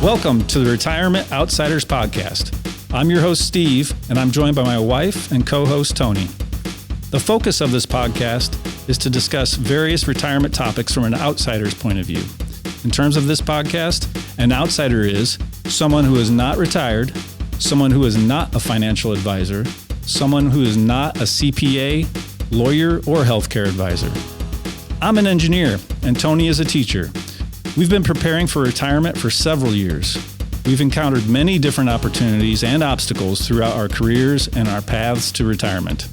Welcome to the Retirement Outsiders Podcast. I'm your host, Steve, and I'm joined by my wife and co-host, Tony. The focus of this podcast is to discuss various retirement topics from an outsider's point of view. In terms of this podcast, an outsider is someone who is not retired, someone who is not a financial advisor, someone who is not a CPA, lawyer, or healthcare advisor. I'm an engineer, and Tony is a teacher. We've been preparing for retirement for several years. We've encountered many different opportunities and obstacles throughout our careers and our paths to retirement.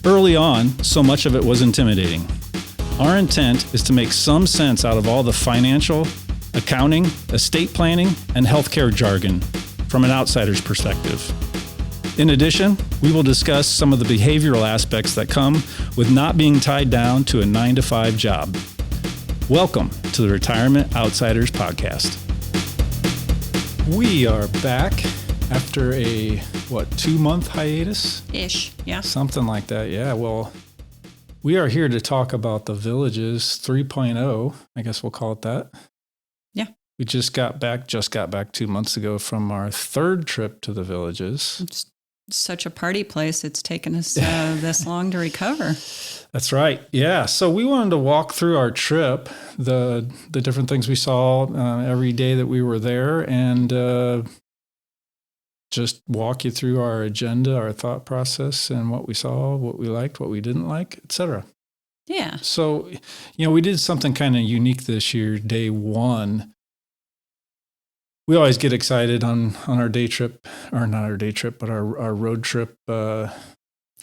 Early on, so much of it was intimidating. Our intent is to make some sense out of all the financial, accounting, estate planning, and healthcare jargon from an outsider's perspective. In addition, we will discuss some of the behavioral aspects that come with not being tied down to a 9-to-5 job. Welcome to the Retirement Outsiders Podcast. We are back after a, 2-month hiatus? Ish, yeah. Something like that, yeah. Well, we are here to talk about the Villages 3.0. I guess we'll call it that. Yeah. We just got back 2 months ago from our third trip to the Villages. It's such a party place. It's taken us this long to recover. That's right. Yeah. So we wanted to walk through our trip, the different things we saw every day that we were there, and just walk you through our agenda, our thought process, and what we saw, what we liked, what we didn't like, etc. Yeah. So, we did something kind of unique this year, day one. We always get excited on our day trip, or not our day trip, but our road trip. I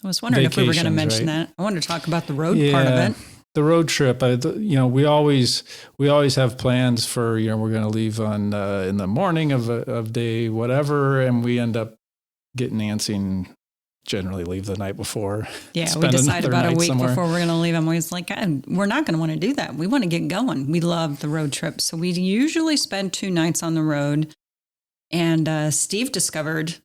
was wondering if we were going to mention that. I wanted to talk about the road part of it. The road trip. We always have plans for we're going to leave on in the morning of day whatever, and we end up getting antsy and generally leave the night before. Yeah, we decide about a week before we're going to leave. I'm always like, we're not going to want to do that. We want to get going. We love the road trip, so we usually spend 2 nights on the road. And Steve discovered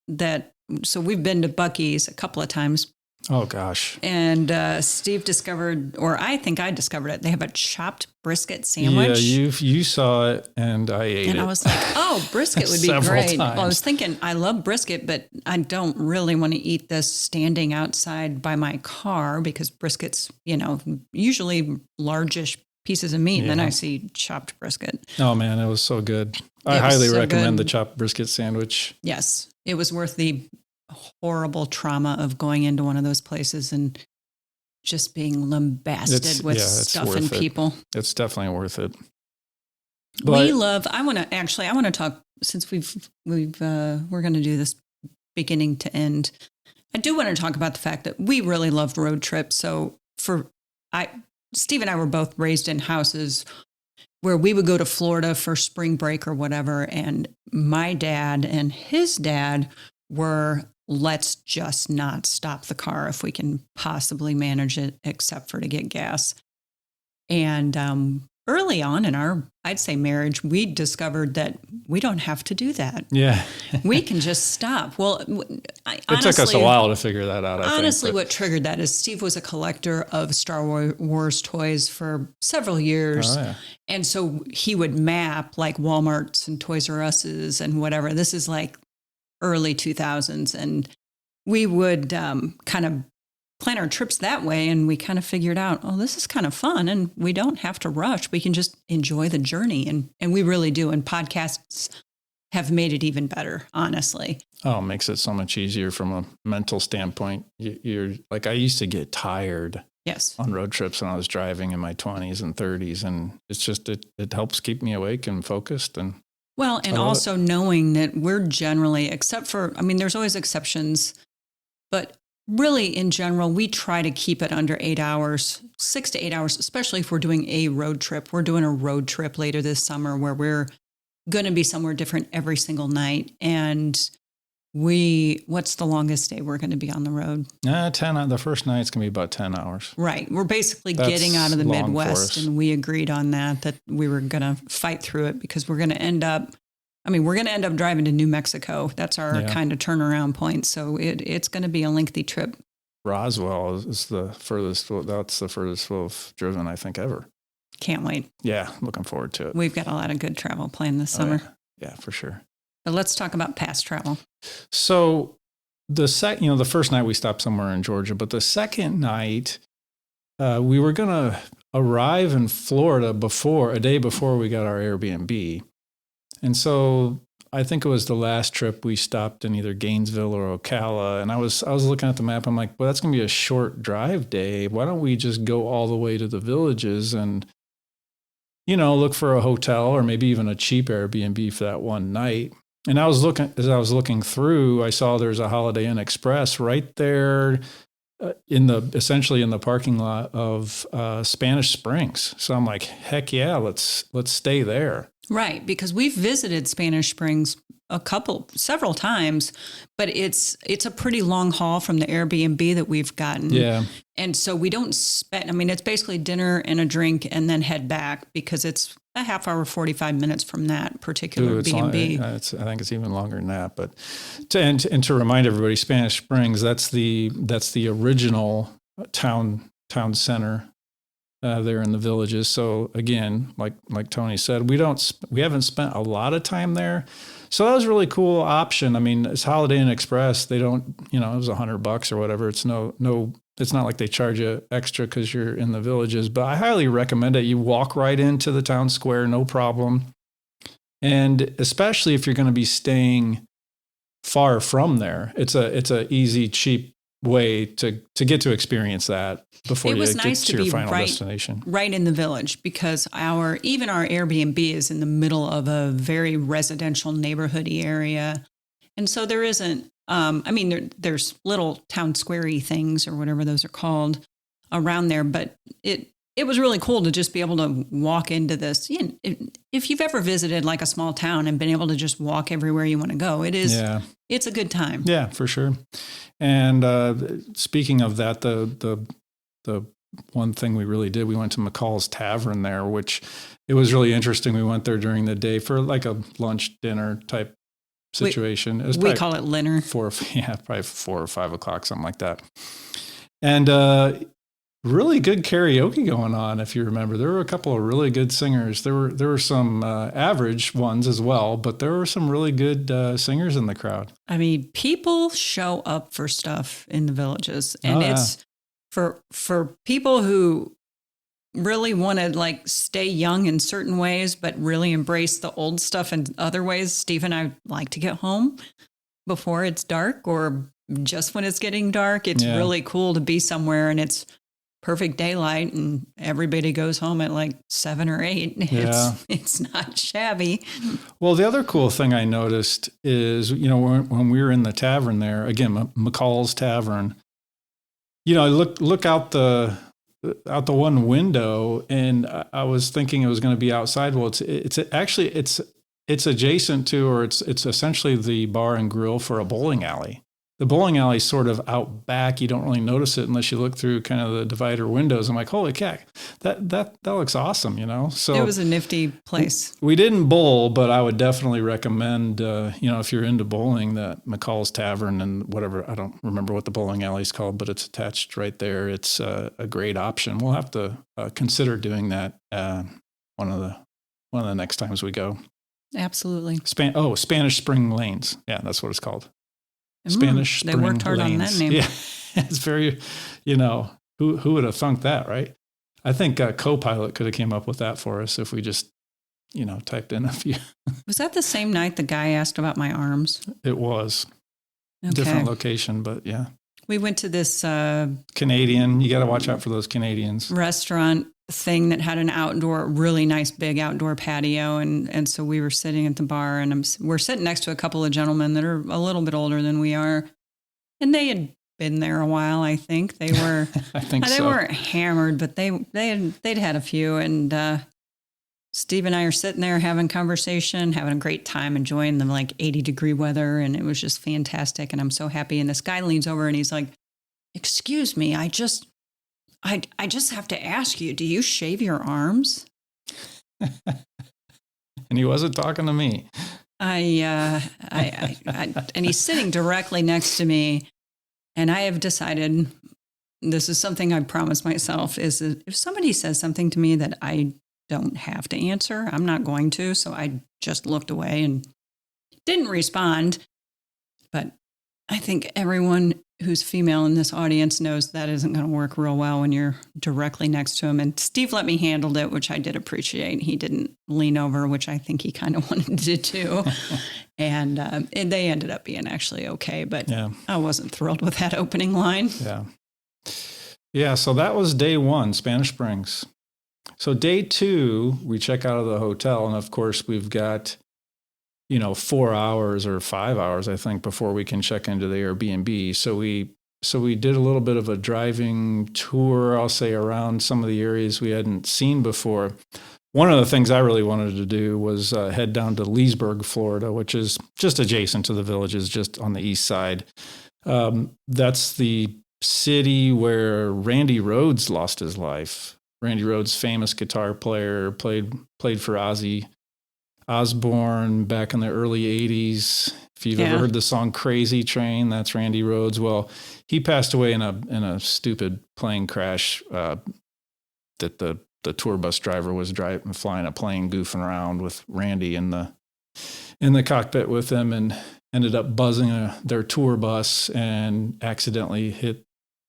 that. So we've been to Buc-ee's a couple of times. Oh, gosh. And Steve discovered, or I think I discovered it, they have a chopped brisket sandwich. Yeah, you saw it, and I ate it. And I was like, oh, brisket would be great. Well, I was thinking, I love brisket, but I don't really want to eat this standing outside by my car because brisket's, usually largish pieces of meat. Yeah. And then I see chopped brisket. Oh, man, it was so good. I highly recommend the chopped brisket sandwich. Yes, it was worth the horrible trauma of going into one of those places and just being lambasted with stuff and people. It's definitely worth it. But I want to talk, since we're going to do this beginning to end. I do want to talk about the fact that we really love road trips. So Steve and I were both raised in houses where we would go to Florida for spring break or whatever. And my dad and his dad were, let's just not stop the car if we can possibly manage it, except for to get gas. And early on in our, I'd say, marriage, we discovered that we don't have to do that. Yeah. We can just stop. Well, it took us a while to figure that out, Honestly, what triggered that is Steve was a collector of Star Wars toys for several years. Oh, yeah. And so he would map like Walmart's and Toys R Us's and whatever. This is like early 2000s. And we would kind of plan our trips that way. And we kind of figured out, this is kind of fun and we don't have to rush. We can just enjoy the journey. And we really do. And podcasts have made it even better, honestly. Oh, it makes it so much easier from a mental standpoint. You're like, I used to get tired. Yes. On road trips when I was driving in my 20s and 30s. And it's just, it helps keep me awake and focused. And well, and also knowing that we're generally, except for, there's always exceptions, but really in general, we try to keep it under 8 hours, 6 to 8 hours, especially if we're doing a road trip. We're doing a road trip later this summer where we're going to be somewhere different every single night. And what's the longest day we're going to be on the road? 10. The first night's going to be about 10 hours. Right. We're basically getting out of the Midwest, and we agreed on that we were going to fight through it because we're going to end up driving to New Mexico. That's our kind of turnaround point. So it's going to be a lengthy trip. Roswell is the furthest. That's the furthest we've driven, I think, ever. Can't wait. Yeah, looking forward to it. We've got a lot of good travel planned this summer. Yeah, for sure. But let's talk about past travel. So the first night we stopped somewhere in Georgia, but the second night we were going to arrive in Florida a day before we got our Airbnb. And so I think it was the last trip we stopped in either Gainesville or Ocala. And I was looking at the map. I'm like, well, that's going to be a short drive day. Why don't we just go all the way to the Villages and, look for a hotel or maybe even a cheap Airbnb for that one night. And as I was looking through, I saw there's a Holiday Inn Express right there essentially in the parking lot of Spanish Springs. So I'm like, heck yeah, let's stay there. Right, because we've visited Spanish Springs several times, but it's a pretty long haul from the Airbnb that we've gotten. Yeah. And so we don't it's basically dinner and a drink and then head back because it's a half hour, 45 minutes from that particular B&B. I think it's even longer than that. But to remind everybody, Spanish Springs, that's the original town center there in the Villages. So again, like Tony said, we haven't spent a lot of time there. So that was a really cool option. I mean, it's Holiday Inn Express. They don't, it was $100 or whatever. It's it's not like they charge you extra because you're in the Villages, but I highly recommend it. You walk right into the town square, no problem. And especially if you're going to be staying far from there, it's a easy, cheap way to get to experience that before you get to your final destination. Right in the Village, because our Airbnb is in the middle of a very residential neighborhoody area. And so there isn't, there's little town square-y things or whatever those are called around there, but it was really cool to just be able to walk into this. If you've ever visited like a small town and been able to just walk everywhere you want to go, it's a good time. Yeah, for sure. And speaking of that, the one thing we really did, we went to McCall's Tavern there, which it was really interesting. We went there during the day for like a lunch dinner type situation. We call it dinner. Probably 4 or 5 o'clock, something like that. And really good karaoke going on. If you remember, there were a couple of really good singers. There were some average ones as well, but there were some really good singers in the crowd. I mean, people show up for stuff in the Villages, and it's for people who really want to like stay young in certain ways, but really embrace the old stuff in other ways. Steve and I like to get home before it's dark or just when it's getting dark. It's really cool to be somewhere and it's perfect daylight and everybody goes home at like 7 or 8. It's not shabby. Well, the other cool thing I noticed is, when we were in the tavern there, again, McCall's Tavern, look out the one window, and I was thinking it was going to be outside. Well, it's adjacent to, or it's essentially the bar and grill for a bowling alley. The bowling alley is sort of out back. You don't really notice it unless you look through kind of the divider windows. I'm like, holy cow, that looks awesome, So it was a nifty place. We didn't bowl, but I would definitely recommend, if you're into bowling, that McCall's Tavern and whatever. I don't remember what the bowling alley is called, but it's attached right there. It's a great option. We'll have to consider doing that one of the next times we go. Absolutely. Spanish Spring Lanes. Yeah, that's what it's called. Spanish Spring They worked hard Lanes. on that name. Yeah, it's very, who would have thunk that, right? I think Copilot could have came up with that for us if we just, typed in a few. Was that the same night the guy asked about my arms? It was. Okay. Different location, but yeah. We went to this Canadian. You got to watch out for those Canadians. Restaurant thing that had an really nice big outdoor patio. And so we were sitting at the bar and we're sitting next to a couple of gentlemen that are a little bit older than we are. And they had been there a while, I think. They were, I think they weren't hammered, but they'd had a few. And Steve and I are sitting there having conversation, having a great time, enjoying the like 80-degree weather. And it was just fantastic. And I'm so happy. And this guy leans over and he's like, "Excuse me, I just have to ask you, do you shave your arms?" And he wasn't talking to me. And he's sitting directly next to me. And I have decided, this is something I promised myself, is that if somebody says something to me that I don't have to answer. I'm not going to. So I just looked away and didn't respond. But I think everyone who's female in this audience knows that isn't going to work real well when you're directly next to him. And Steve let me handle it, which I did appreciate. He didn't lean over, which I think he kind of wanted to do. And they ended up being actually okay. But I wasn't thrilled with that opening line. Yeah. Yeah, so that was day one, Spanish Springs. So day two, we check out of the hotel. And of course, we've got 4 hours or 5 hours, I think, before we can check into the Airbnb. So we did a little bit of a driving tour, I'll say, around some of the areas we hadn't seen before. One of the things I really wanted to do was head down to Leesburg, Florida, which is just adjacent to the Villages, just on the east side. That's the city where Randy Rhoads lost his life. Randy Rhoads, famous guitar player, played for Ozzy Osbourne back in the early 80s. If you've ever heard the song Crazy Train, that's Randy Rhoads. Well, he passed away in a stupid plane crash that the tour bus driver was flying a plane, goofing around with Randy in the cockpit with him, and ended up buzzing their tour bus and accidentally hit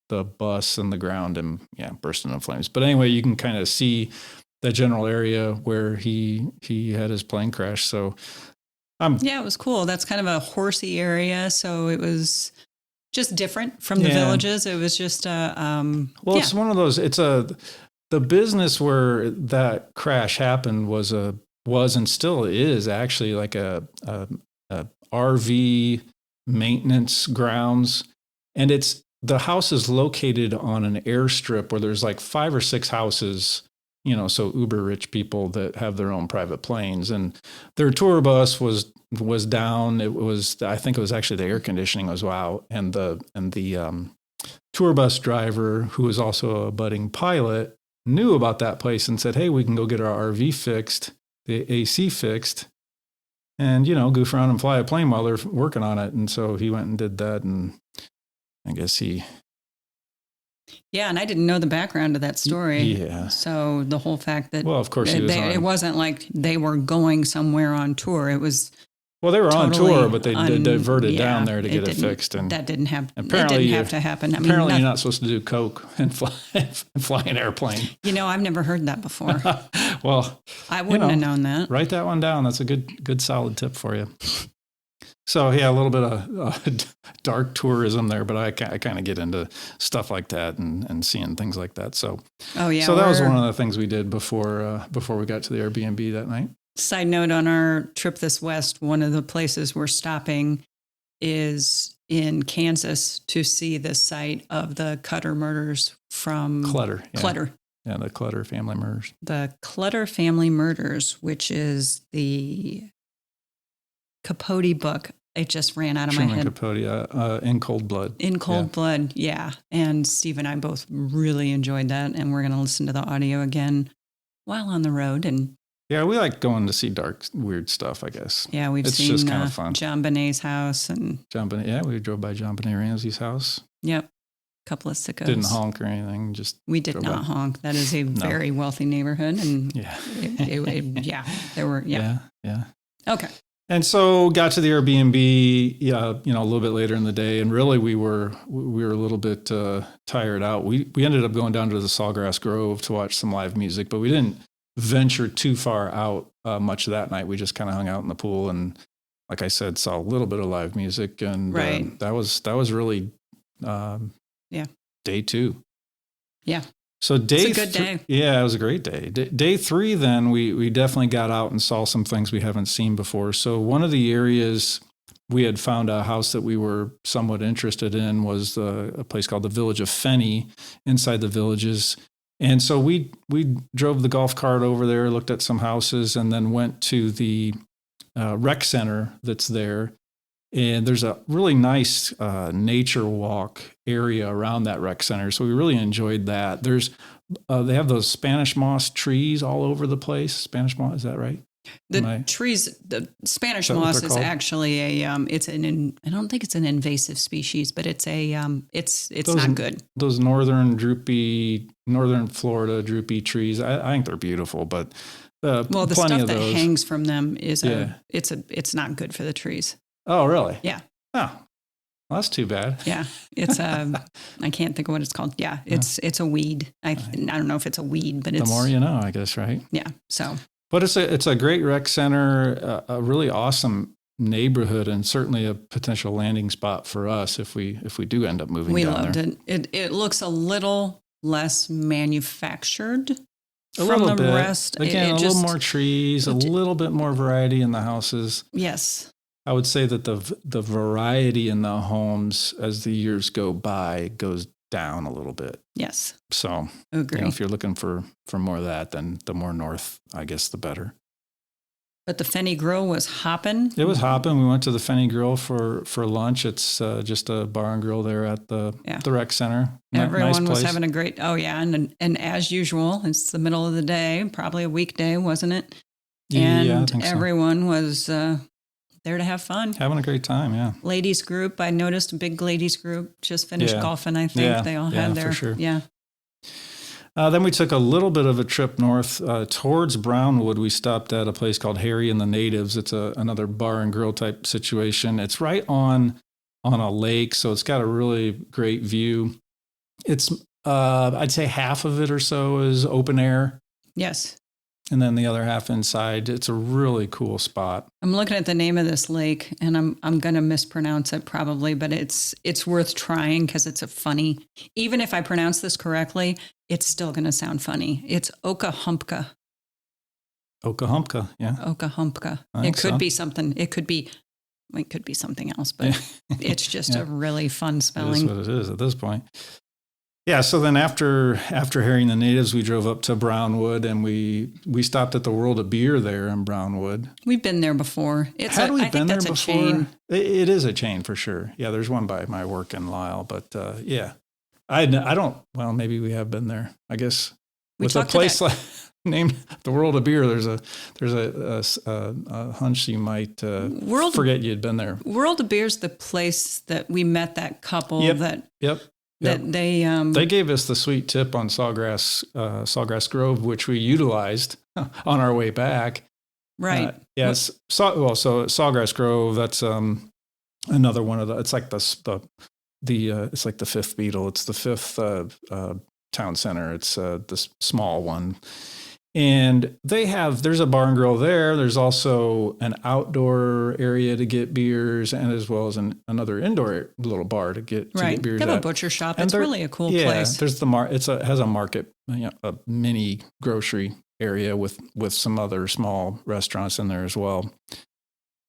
the bus and the ground and burst into flames. But anyway, you can kind of see the general area where he had his plane crash. So, it was cool. That's kind of a horsey area. So it was just different from the Villages. It was just, it's one of those, the business where that crash happened was and still is actually like a RV maintenance grounds. And the house is located on an airstrip where there's like 5 or 6 houses, so uber rich people that have their own private planes, and their tour bus was down. I think it was actually the air conditioning was out, and the tour bus driver, who was also a budding pilot, knew about that place and said, "Hey, we can go get our RV fixed, the AC fixed, and goof around and fly a plane while they're working on it." And so he went and did that, and I guess he. Yeah, and I didn't know the background of that story. Yeah. So the whole fact that, well, of course, it wasn't like they were going somewhere on tour. It was. Well, they were on tour, but they diverted down there to get it fixed, and that didn't happen. Apparently, it didn't have to happen. Apparently, you're not supposed to do coke and fly an airplane. I've never heard that before. Well, I wouldn't have known that. Write that one down. That's a good solid tip for you. So a little bit of dark tourism there, but I kind of get into stuff like that and seeing things like that. So, so that was one of the things we did before we got to the Airbnb that night. Side note, on our trip this west, one of the places we're stopping is in Kansas to see the site of the Cutter murders from Clutter. Yeah. Clutter. Yeah, the Clutter family murders. The Clutter family murders, which is the Capote book. It just ran out of my head. Capote, In Cold Blood. In Cold Blood, yeah. And Steve and I both really enjoyed that, and we're going to listen to the audio again while on the road. And yeah, we like going to see dark, weird stuff, I guess. Yeah, it's seen just kind of fun. John Bonet's house. And we drove by John Benet Ramsey's house. Yep. A couple of sickos. Didn't honk or anything. We did not honk. That is a very wealthy neighborhood. And there were, Yeah. Okay. And so got to the Airbnb, a little bit later in the day, and really we were a little bit tired out. We ended up going down to the Sawgrass Grove to watch some live music, but we didn't venture too far out much that night. We just kind of hung out in the pool and, like I said, saw a little bit of live music, and that was really day 2. Yeah. So it's a good day. Yeah, it was a great day. Day 3, then we definitely got out and saw some things we haven't seen before. So one of the areas we had found a house that we were somewhat interested in was a place called the Village of Fenney inside the Villages. And so we drove the golf cart over there, looked at some houses, and then went to the rec center that's there. And there's a really nice nature walk area around that rec center. So we really enjoyed that. They have those Spanish moss trees all over the place. Spanish moss, is that right? The trees, the Spanish moss is actually I don't think it's an invasive species, but it's not good. Those northern Florida droopy trees, I think they're beautiful, but the stuff that hangs from them is it's not good for the trees. Oh, really? Yeah. Oh, well, that's too bad. Yeah, it's I can't think of what it's called. Yeah, it's a weed. I don't know if it's a weed, but it's the more you know, I guess, right? Yeah. So, but it's a great rec center, a really awesome neighborhood, and certainly a potential landing spot for us if we do end up moving. We loved it. It looks a little less manufactured. A little bit. Rest. Again, a little more trees, a little bit more variety in the houses. Yes. I would say that the variety in the homes as the years go by goes down a little bit. Yes. So agree. If you're looking for more of that, then the more north, I guess, the better. But the Fenny Grill was hopping. It was hopping. We went to the Fenny Grill for lunch. It's just a bar and grill there at the rec center. Everyone was having a great. Oh yeah, and as usual, it's the middle of the day, probably a weekday, wasn't it? And yeah, I think everyone was there to have fun. Having a great time, yeah. Ladies group, I noticed a big ladies group just finished golfing, I think. They all had their, for sure. Yeah. Then we took a little bit of a trip north towards Brownwood. We stopped at a place called Harry and the Natives. It's another bar and grill type situation. It's right on a lake, so it's got a really great view. It's, I'd say half of it or so is open air. Yes. And then the other half inside. It's a really cool spot. I'm looking at the name of this lake, and I'm going to mispronounce it probably, but it's worth trying because it's a funny. Even if I pronounce this correctly, it's still going to sound funny. It's Okahumpka. Okahumpka, yeah. Okahumpka. It could be something. It could be something else, but it's just a really fun spelling. That's what it is at this point. Yeah, so then after Harry and the Natives, we drove up to Brownwood, and we stopped at the World of Beer there in Brownwood. We've been there before. Had we been there before? Chain. It is a chain for sure. Yeah, there's one by my work in Lisle, but yeah, I don't. Well, maybe we have been there. I guess with a place like named the World of Beer, there's a hunch you might forget you'd been there. World of Beer's the place that we met that couple. Yep. That they gave us the sweet tip on Sawgrass Grove, which we utilized on our way back. Right. Yes. So Sawgrass Grove. That's another one of the. It's like it's like the fifth Beetle. It's the fifth town center. It's the small one. And there's a bar and grill there. There's also an outdoor area to get beers, and as well as another indoor little bar to get beers. They have a butcher shop. It's really a cool place. There's has a market, a mini grocery area with some other small restaurants in there as well.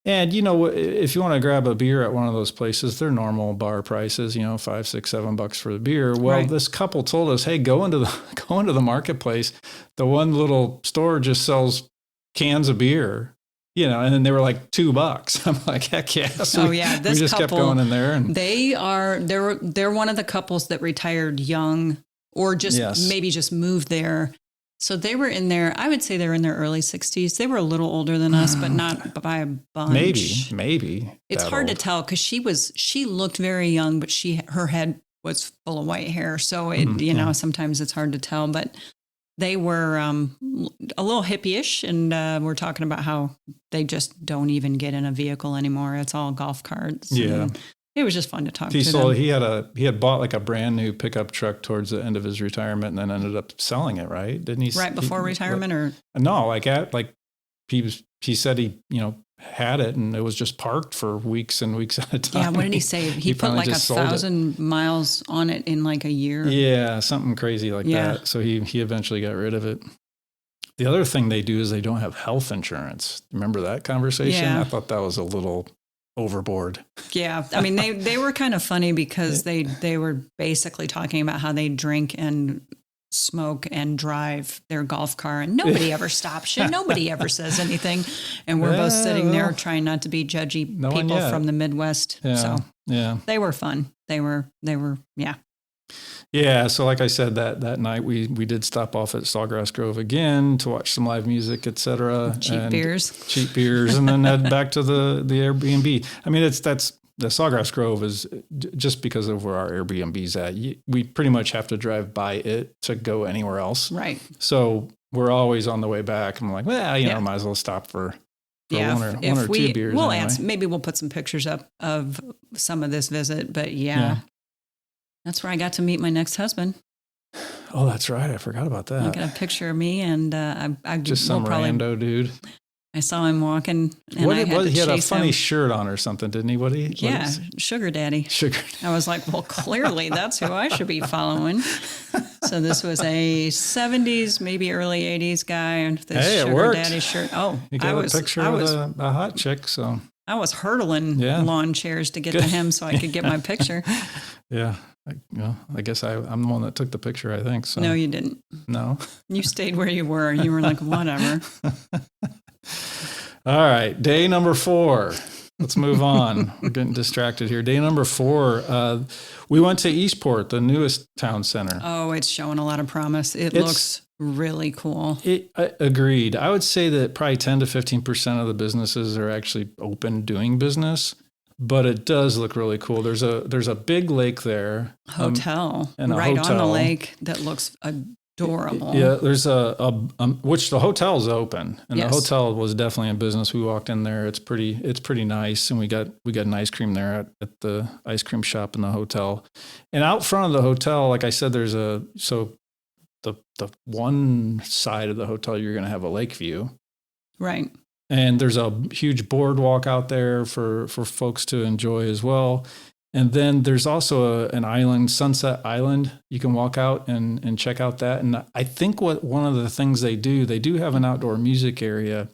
And if you want to grab a beer at one of those places, they're normal bar prices, $5, $6, $7 for the beer. Well, This couple told us, hey, go into the marketplace. The one little store just sells cans of beer, and then they were like $2. I'm like, heck yeah. So we just kept going in there, and they're one of the couples that retired young or just maybe just moved there. So they were in there, I would say they were in their early 60s. They were a little older than us, but not by a bunch. Maybe. It's hard to tell because she looked very young, but her head was full of white hair. So sometimes it's hard to tell, but they were a little hippie-ish, and we're talking about how they just don't even get in a vehicle anymore. It's all golf carts. Yeah. It was just fun to talk to them. He had bought like a brand new pickup truck towards the end of his retirement, and then ended up selling it. Right? Didn't he? Right before retirement, or no? He said he had it, and it was just parked for weeks and weeks at a time. Yeah. What did he say? He put like 1,000 miles on it in like a year. Yeah, something crazy like that. So he eventually got rid of it. The other thing they do is they don't have health insurance. Remember that conversation? Yeah. I thought that was a little overboard. Yeah. I mean, they were kind of funny because they were basically talking about how they drink and smoke and drive their golf car, and nobody ever stops you. Nobody ever says anything. And we're both sitting there trying not to be judgy people from the Midwest. Yeah. So yeah, they were fun. They were, yeah. Yeah, so like I said, that night we did stop off at Sawgrass Grove again to watch some live music, etc. Cheap beers, and then head back to the Airbnb. I mean, that's the Sawgrass Grove is just because of where our Airbnb's at. We pretty much have to drive by it to go anywhere else. Right. So we're always on the way back. I'm like, well, might as well stop for one or two beers. We'll anyway. maybe we'll put some pictures up of some of this visit, but yeah. That's where I got to meet my next husband. Oh, that's right. I forgot about that. I got a picture of me, and I just some rando dude. I saw him walking, and he had a funny shirt on or something, didn't he? Sugar Daddy. I was like, well, clearly that's who I should be following. So this was a 70s, maybe early 80s guy with this Sugar Daddy shirt. Oh, you got a picture of a hot chick, so. I was hurdling lawn chairs to get to him so I could get my picture. Yeah. I guess I'm the one that took the picture, I think. So. No, you didn't. No. You stayed where you were. You were like, whatever. All right. Day number 4. Let's move on. We're getting distracted here. Day number 4. We went to Eastport, the newest town center. Oh, it's showing a lot of promise. It looks really cool. Agreed. I would say that probably 10 to 15% of the businesses are actually open doing business. But it does look really cool. There's a big lake there. Hotel. On the lake that looks adorable. Yeah, there's which the hotel's open. And the hotel was definitely in business. We walked in there. It's pretty nice. And we got an ice cream there at the ice cream shop in the hotel. And out front of the hotel, like I said, there's the one side of the hotel you're gonna have a lake view. Right. And there's a huge boardwalk out there for folks to enjoy as well. And then there's also an island, Sunset Island. You can walk out and check out that. And I think one of the things they do have an outdoor music area.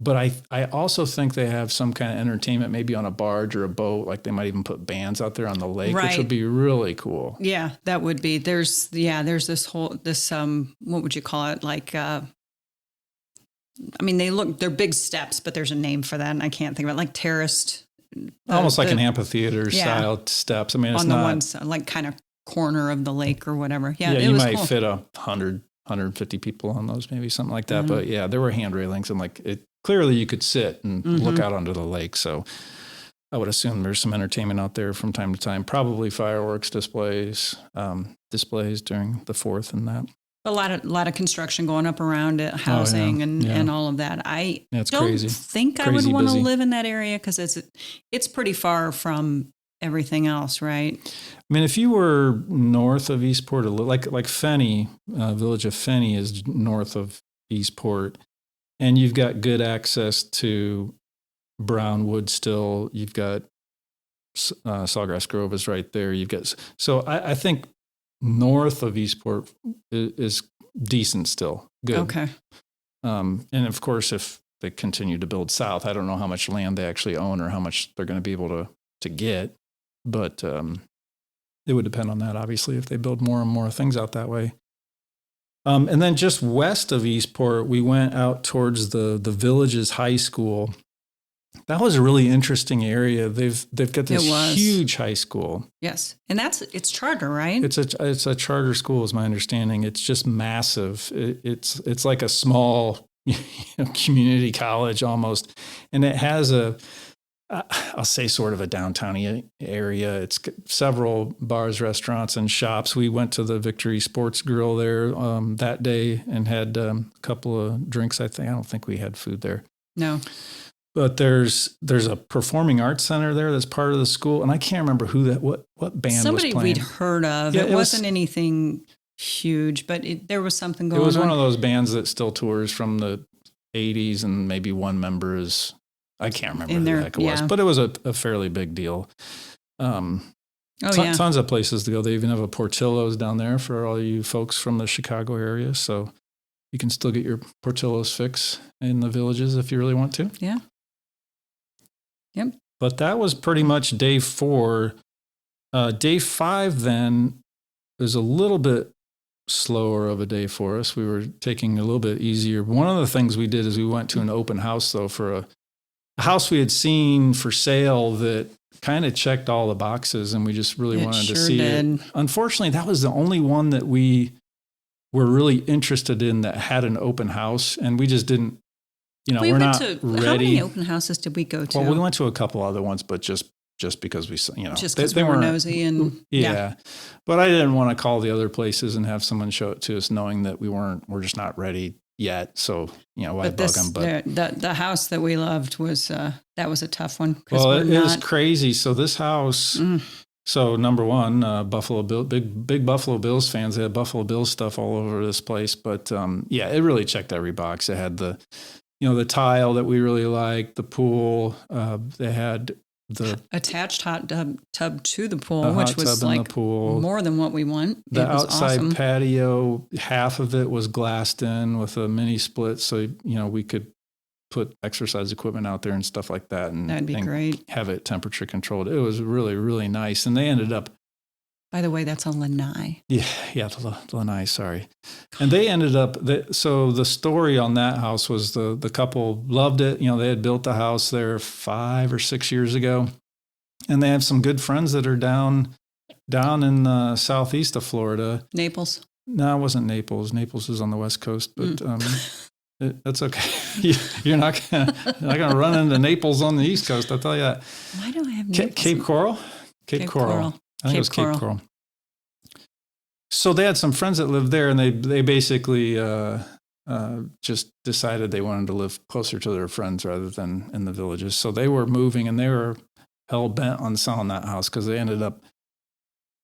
But I also think they have some kind of entertainment, maybe on a barge or a boat. Like they might even put bands out there on the lake, which would be really cool. Yeah, that would be. There's this what would you call it? Like, I mean, they're big steps, but there's a name for that, and I can't think of it. Like terraced, almost like an amphitheater style steps. I mean, it's on the one side, like kind of corner of the lake or whatever. Yeah, it you was might cool. fit 150 people on those, maybe something like that. Mm-hmm. But yeah, there were hand railings, and clearly you could sit and look out onto the lake. So I would assume there's some entertainment out there from time to time. Probably fireworks displays during the 4th and that. A lot of construction going up around it, housing and all of that. I don't think I would want to live in that area because it's pretty far from everything else, right? I mean, if you were north of Eastport, like Fenny, village of Fenny is north of Eastport, and you've got good access to Brownwood still. You've got Sawgrass Grove is right there. So I think north of Eastport is decent still. Good. Okay. And of course, if they continue to build south, I don't know how much land they actually own or how much they're going to be able to get. But it would depend on that, obviously, if they build more and more things out that way. And then just west of Eastport, we went out towards the Villages High School. That was a really interesting area. They've got this huge high school. Yes, and it's charter, right? It's a charter school, is my understanding. It's just massive. It's like a small community college almost, and it has I'll say sort of a downtown area. It's several bars, restaurants, and shops. We went to the Victory Sports Grill there that day and had a couple of drinks. I don't think we had food there. No. But there's a performing arts center there that's part of the school, and I can't remember what band Somebody was playing. We'd heard of. Yeah, it wasn't anything huge, but there was something going on. It was one of those bands that still tours from the 80s, and maybe one member is, I can't remember who the heck it was, but it was a fairly big deal. Tons of places to go. They even have a Portillo's down there for all you folks from the Chicago area, so you can still get your Portillo's fix in the Villages if you really want to. Yeah. Yep. But that was pretty much day 4. Day 5 then was a little bit slower of a day for us. We were taking a little bit easier. One of the things we did is we went to an open house, though, for a house we had seen for sale that kind of checked all the boxes, and we just really wanted to see it. Unfortunately, that was the only one that we were really interested in that had an open house, and we just didn't, we're not ready. How many open houses did we go to? Well, we went to a couple other ones, but just because we, just because we were nosy and yeah. But I didn't want to call the other places and have someone show it to us, knowing that we're just not ready yet. So why bug them? But the house that we loved was that was a tough one. Well, it was crazy. So this house. So number one, big Buffalo Bills fans. They had Buffalo Bills stuff all over this place. But it really checked every box. It had the the tile that we really liked, the pool. They had the attached hot tub to the pool, which was like more than what we want. The outside patio, half of it was glassed in with a mini split, so we could put exercise equipment out there and stuff like that, and that'd be great. Have it temperature controlled. It was really, really nice, and they ended up. By the way, that's a lanai. Yeah, the lanai. Sorry, and they ended up. So the story on that house was the couple loved it. They had built the house there 5 or 6 years ago, and they have some good friends that are down in the southeast of Florida. Naples. No, it wasn't Naples. Naples is on the West Coast, but that's okay. You're not gonna run into Naples on the East Coast. I'll tell you that. Why do I have Naples? Cape Coral? Cape Coral. I think it was Cape Coral. So they had some friends that lived there, and they basically just decided they wanted to live closer to their friends rather than in the villages. So they were moving, and they were hell bent on selling that house because they ended up.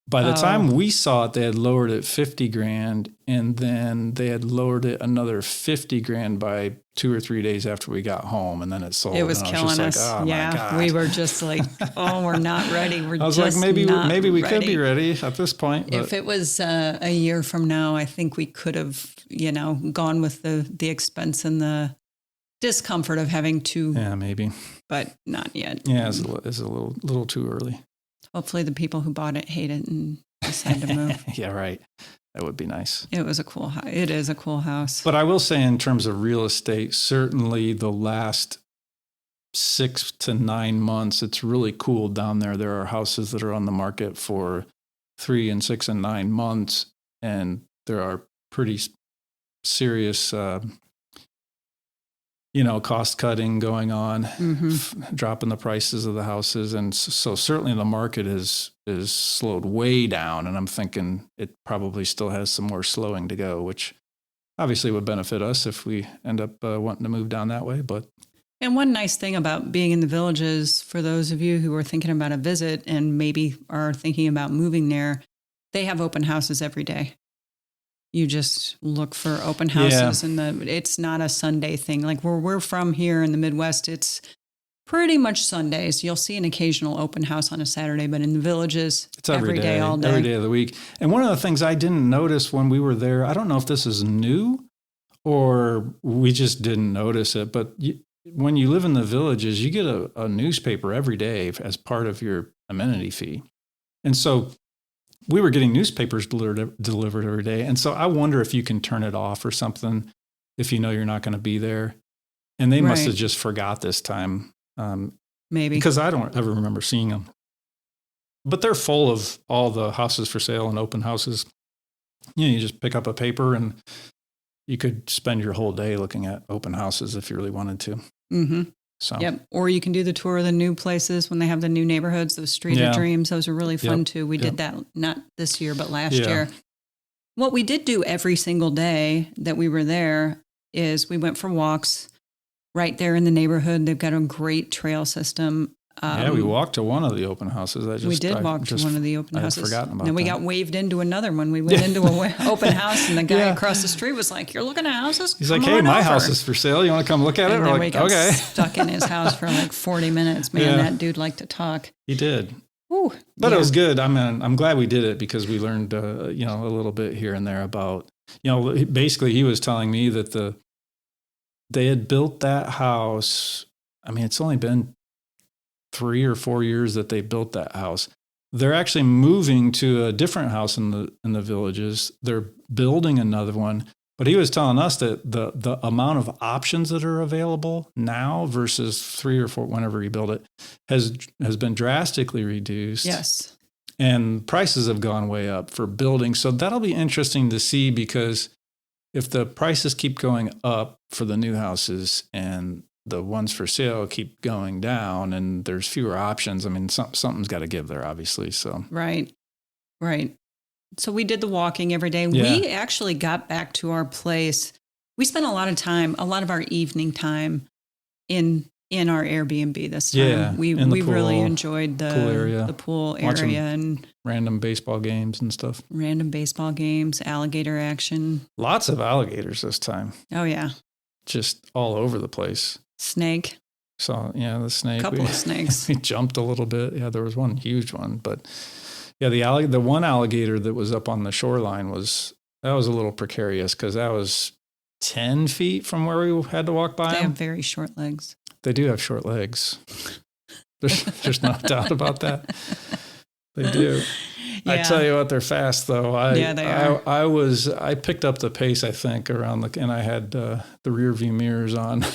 By the time we saw it, they had lowered it $50,000, and then they had lowered it another $50,000 by 2 or 3 days after we got home, and then it sold. It was killing us. Like, my God. We were just like, we're not ready. I was like, maybe we could be ready at this point. If it was a year from now, I think we could have, gone with the expense and the discomfort of having to. Yeah, maybe. But not yet. Yeah, it's a little too early. Hopefully the people who bought it hate it and decide to move. Yeah, right. That would be nice. It was a cool house. It is a cool house. But I will say, in terms of real estate, certainly the last 6 to 9 months, it's really cooled down there. There are houses that are on the market for 3 and 6 and 9 months, and there are pretty serious cost cutting going on, dropping the prices of the houses. And so certainly the market is slowed way down. And I'm thinking it probably still has some more slowing to go, which obviously would benefit us if we end up wanting to move down that way. And one nice thing about being in the villages, for those of you who are thinking about a visit and maybe are thinking about moving there, they have open houses every day. You just look for open houses, and it's not a Sunday thing. Like where we're from here in the Midwest, it's pretty much Sundays. You'll see an occasional open house on a Saturday, but in the villages, it's every day, all day. Every day of the week. And one of the things I didn't notice when we were there, I don't know if this is new or we just didn't notice it, but when you live in the villages, you get a newspaper every day as part of your amenity fee. And so we were getting newspapers delivered every day. And so I wonder if you can turn it off or something if you know you're not going to be there. And they must have just forgot this time. Maybe. Because I don't ever remember seeing them. But they're full of all the houses for sale and open houses. You just pick up a paper and you could spend your whole day looking at open houses if you really wanted to. Mm-hmm. So. Yep. Or you can do the tour of the new places when they have the new neighborhoods, those Street of Dreams. Those are really fun too. We did that not this year, but last year. What we did do every single day that we were there is we went for walks right there in the neighborhood. They've got a great trail system. We walked to one of the open houses. We did walk to one of the open houses. I'd forgotten about and we got waved into another one. We went into an open house, and the guy across the street was like, "You're looking at houses?" He's like, "Hey, my house is for sale. You want to come look at it?" And we're then like, we got "Okay." Stuck in his house for like 40 minutes. Man, that dude liked to talk. He did. Ooh, but it was good. I mean, I'm glad we did it because we learned, a little bit here and there about, basically he was telling me that they had built that house. I mean, it's only been 3 or 4 years that they built that house. They're actually moving to a different house in the villages. They're building another one, But he was telling us that the amount of options that are available now versus 3 or 4, whenever he built it, has been drastically reduced. Yes. And prices have gone way up for building. So that'll be interesting to see, because if the prices keep going up for the new houses and the ones for sale keep going down and there's fewer options, I mean, something's got to give there, obviously. So Right. So we did the walking every day. Yeah. We actually got back to our place. We spent a lot of our evening time in our Airbnb this time. Yeah, we pool, really enjoyed the pool area Watching and random baseball games and stuff. Alligator action. Lots of alligators this time. Oh yeah. Just all over the place. Snake. So yeah, the snake. Couple of snakes. We jumped a little bit. Yeah, there was one huge one, but yeah, the one alligator that was up on the shoreline was a little precarious, because that was 10 feet from where we had to walk by They him. have very short legs. They do have short legs. There's no doubt about that. They do. Yeah. I tell you what, they're fast though. Yeah, they are. I picked up the pace, I think, and I had the rear view mirrors on.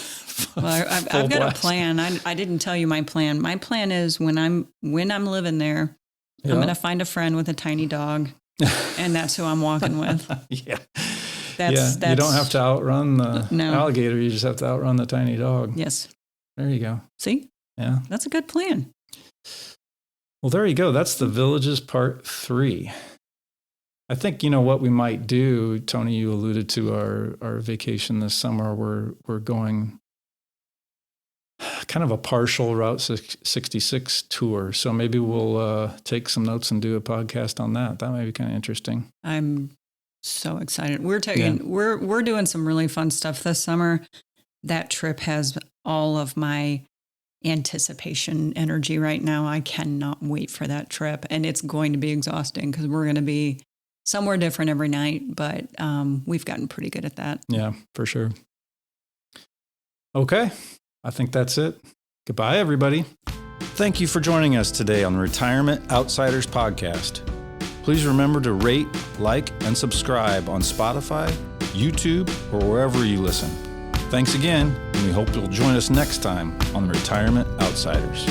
Well, I've got a plan. I didn't tell you my plan. My plan is when I'm living there, Yeah. I'm going to find a friend with a tiny dog, and that's who I'm walking with. Yeah. That's You don't have to outrun the No. alligator. You just have to outrun the tiny dog. Yes. There you go. See, Yeah. that's a good plan. Well, there you go. That's the Villages Part 3. I think, what we might do, Tony, you alluded to our vacation this summer. We're going kind of a partial Route 66 tour. So maybe we'll take some notes and do a podcast on that. That might be kind of interesting. I'm so excited. We're doing some really fun stuff this summer. That trip has all of my anticipation energy right now. I cannot wait for that trip, and it's going to be exhausting because we're going to be somewhere different every night, but we've gotten pretty good at that. Yeah, for sure. Okay. I think that's it. Goodbye, everybody. Thank you for joining us today on the Retirement Outsiders podcast. Please remember to rate, like, and subscribe on Spotify, YouTube, or wherever you listen. Thanks again, and we hope you'll join us next time on the Retirement Outsiders.